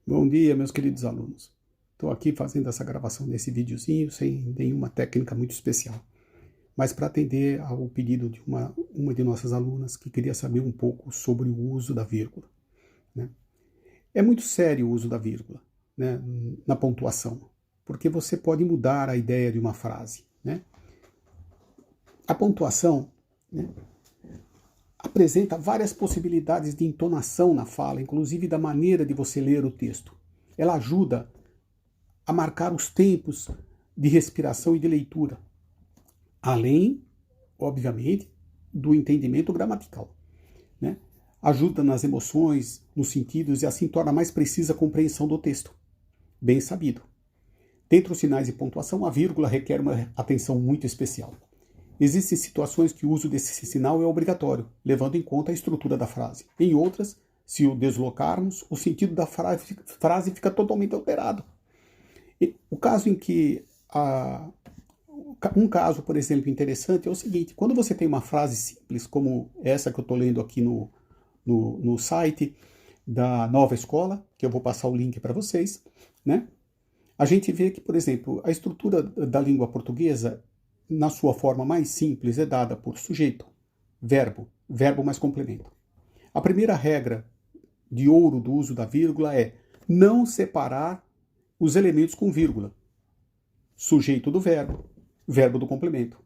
Bom dia, meus queridos alunos. Estou aqui fazendo essa gravação desse videozinho sem nenhuma técnica muito especial, mas para atender ao pedido de uma de nossas alunas que queria saber um pouco sobre o uso da vírgula, né? É muito sério o uso da vírgula, né, na pontuação, porque você pode mudar a ideia de uma frase, né? A pontuação, né, apresenta várias possibilidades de entonação na fala, inclusive da maneira de você ler o texto. Ela ajuda a marcar os tempos de respiração e de leitura, além, obviamente, do entendimento gramatical, né? Ajuda nas emoções, nos sentidos e assim torna mais precisa a compreensão do texto. Bem sabido. Dentre os sinais de pontuação, a vírgula requer uma atenção muito especial. Existem situações que o uso desse sinal é obrigatório, levando em conta a estrutura da frase. Em outras, se o deslocarmos, o sentido da frase fica totalmente alterado. O caso em que um caso, por exemplo, interessante é o seguinte: quando você tem uma frase simples, como essa que eu estou lendo aqui no site da Nova Escola, que eu vou passar o link para vocês, né? A gente vê que, por exemplo, a estrutura da língua portuguesa, na sua forma mais simples, é dada por sujeito, verbo, verbo mais complemento. A primeira regra de ouro do uso da vírgula é não separar os elementos com vírgula. Sujeito do verbo, verbo do complemento.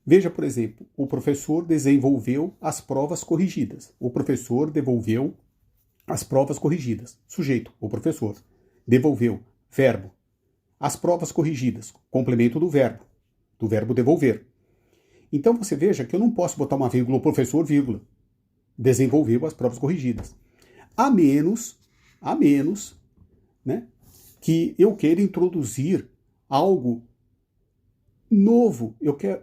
Veja, por exemplo, o professor desenvolveu as provas corrigidas. O professor devolveu as provas corrigidas. Sujeito, o professor. Devolveu, verbo. As provas corrigidas, complemento do verbo devolver. Então você veja que eu não posso botar uma vírgula, o professor, vírgula. Desenvolveu as provas corrigidas. A menos, né, que eu queira introduzir algo novo,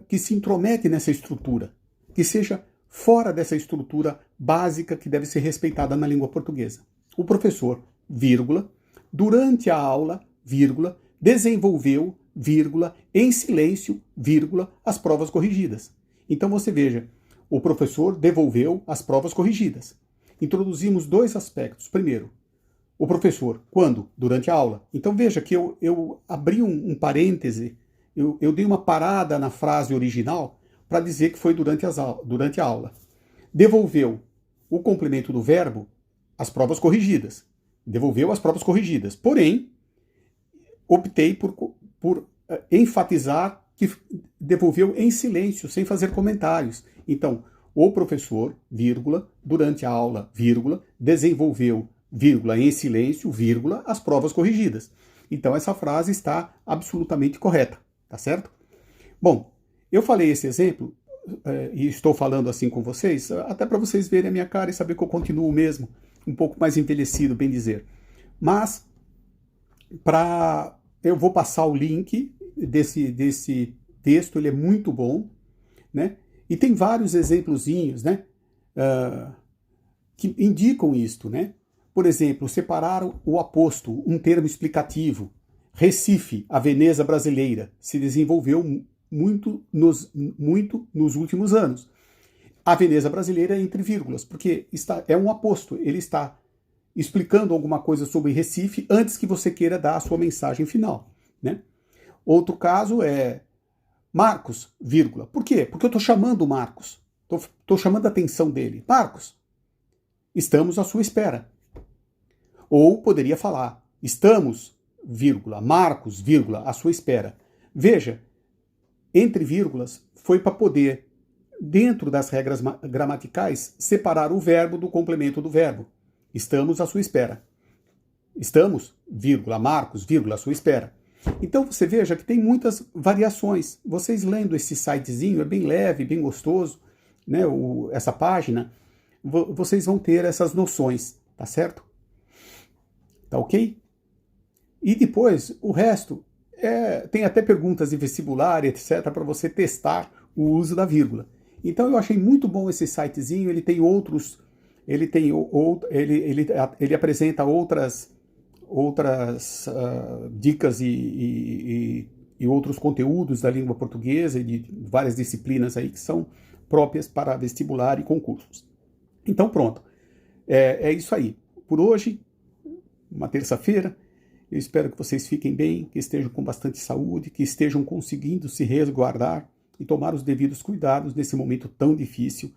que se intromete nessa estrutura, que seja fora dessa estrutura básica que deve ser respeitada na língua portuguesa. O professor, vírgula, durante a aula, vírgula, desenvolveu, vírgula, em silêncio, vírgula, as provas corrigidas. Então você veja, o professor devolveu as provas corrigidas. Introduzimos dois aspectos. Primeiro, o professor, quando? Durante a aula. Então veja que eu abri um parêntese, eu dei uma parada na frase original para dizer que foi durante a aula. Devolveu o complemento do verbo, as provas corrigidas. Devolveu as provas corrigidas. Porém, optei por enfatizar que devolveu em silêncio, sem fazer comentários. Então, o professor, vírgula, durante a aula, vírgula, desenvolveu, vírgula, em silêncio, vírgula, as provas corrigidas. Então, essa frase está absolutamente correta, tá certo? Bom, eu falei esse exemplo, e estou falando assim com vocês, até para vocês verem a minha cara e saber que eu continuo mesmo, um pouco mais envelhecido, bem dizer. Mas, eu vou passar o link desse texto, ele é muito bom, né? E tem vários exemplozinhos, né, que indicam isto, né? Por exemplo, separar o aposto, um termo explicativo. Recife, a Veneza brasileira, se desenvolveu muito nos últimos anos. A Veneza brasileira é entre vírgulas, porque é um aposto, ele está explicando alguma coisa sobre Recife antes que você queira dar a sua mensagem final, né? Outro caso é Marcos, vírgula. Por quê? Porque eu estou chamando o Marcos. Estou chamando a atenção dele. Marcos, estamos à sua espera. Ou poderia falar, estamos, vírgula, Marcos, vírgula, à sua espera. Veja, entre vírgulas foi para poder, dentro das regras gramaticais, separar o verbo do complemento do verbo. Estamos à sua espera. Estamos, vírgula, Marcos, vírgula, à sua espera. Então você veja que tem muitas variações. Vocês lendo esse sitezinho, é bem leve, bem gostoso, né? Essa página, vocês vão ter essas noções, tá certo? Tá ok? E depois, o resto, tem até perguntas de vestibular, etc., para você testar o uso da vírgula. Então eu achei muito bom esse sitezinho, ele tem outros, ele apresenta outras dicas e outros conteúdos da língua portuguesa e de várias disciplinas aí que são próprias para vestibular e concursos. Então pronto, é isso aí. Por hoje, uma terça-feira. Eu espero que vocês fiquem bem, que estejam com bastante saúde, que estejam conseguindo se resguardar e tomar os devidos cuidados nesse momento tão difícil,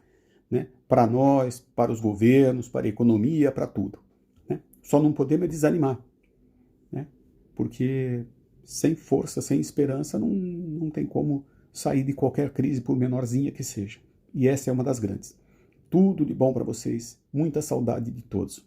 né, para nós, para os governos, para a economia, para tudo. Né? Só não podemos desanimar, né? Porque sem força, sem esperança, não tem como sair de qualquer crise, por menorzinha que seja. E essa é uma das grandes. Tudo de bom para vocês, muita saudade de todos.